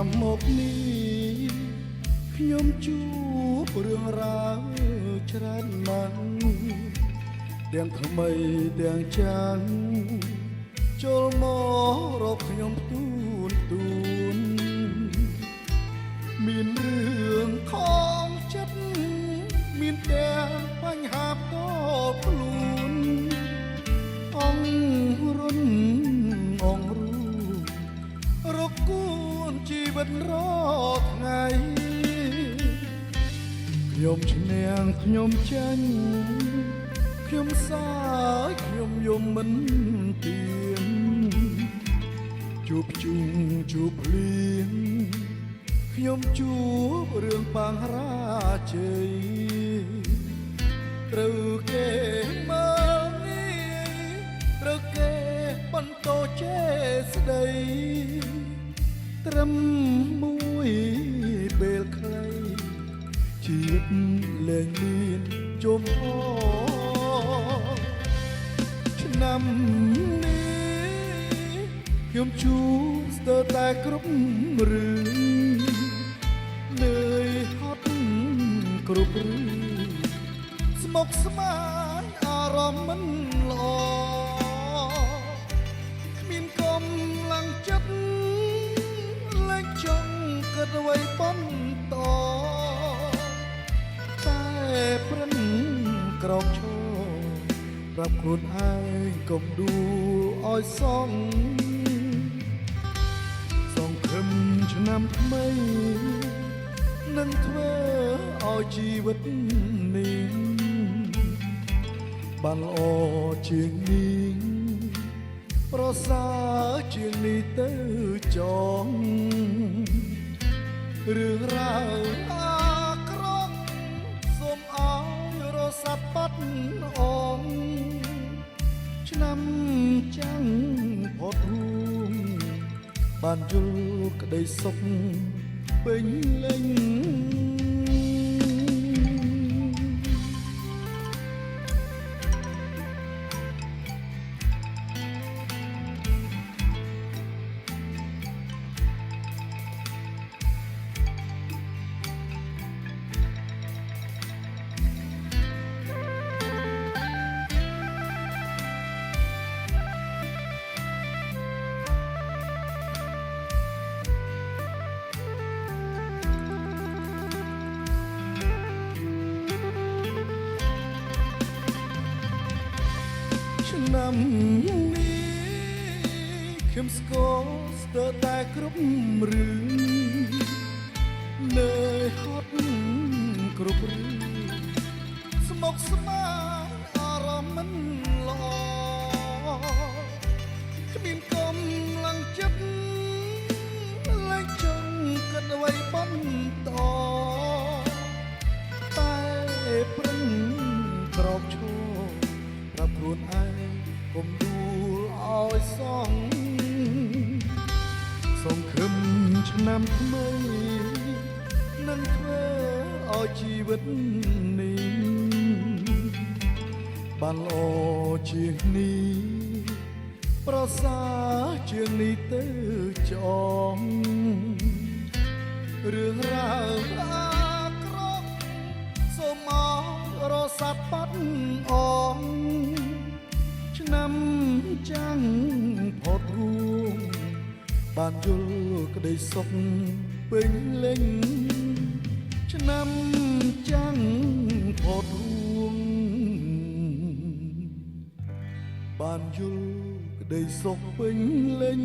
ឆ្នាំមកនេះខ្ញុំជួបរឿងរ៉ាវច្រើនណាស់ទាំងថ្មីទាំងចាស់ចូលមករកខ្ញុំទូនមានរឿងខំចិត្តមានតែបញ្ហាតខ្លួនអង្រុនអង្រូរកូនជីវិតរកថ្ងៃខ្ញុំឈ្នះខ្ញុំចាញ់ខ្ញុំសាយខ្ញុំយំមិនទៀងជួបជុំជួបលៀងខ្ញុំជួបរឿងបង្រាជ័យត្រូវគេមើលនេះត្រូវគេបន្តចេស្ដីត្រឹមមួយពេលខ្លីជីវិតលែងមានជុំអឆ្នាំនេះខ្ញុំជួបស្ទើរតែគ្រប់រឿងនឿយហត់គ្រប់រឿងស្មុគស្មាញអារម្មណ៍មិនល្អគ្មានកម្លាំងចិត្តលែងចង់គិតអ្វីបន្តតែព្រិនក្រោកឈរប្រាប់ខ្លួនឯងកុំដួលឲ្យសងខឹមឆ្នាំថ្មីនឹងធ្វើឲ្យជីវិតនេះបានល្អជាងនេះប្រសើរជាងនេះទៅចងរឿងរ៉ាវអាក្រក់សូមឲ្យរសាត់បាត់អងឆ្នាំចាំងផុតរួមបានយល់ក្តីសុខពេញលេញឆ្នាំនេះខ្ញុំស្គាល់ស្ទើរតែគ្រប់រឿងនឿយហត់គ្រប់រឿងស្មុគស្មាញអារម្មណ៍មិនល្អគ្មានកម្លាំងចិត្តលែងចង់គិតអ្វីបន្តតែព្រិនក្រោកឈរប្រាប់ខ្លួនឯងកុំដួលឲ្យសងសង្ឃឹមឆ្នាំថ្មីនឹងធ្វើឲ្យជីវិតនេះបានល្អជាងនេះប្រសើរជាងនេះទៅចងរឿងរ៉ាវអាក្រក់សូមអរសាត់បាត់អងឆ្នាំចាំងផុតរួមបានយល់ក្តីសុខពេញលេញឆ្នាំចាំងផុតរួមបានយល់ក្តីសុខពេញលេញ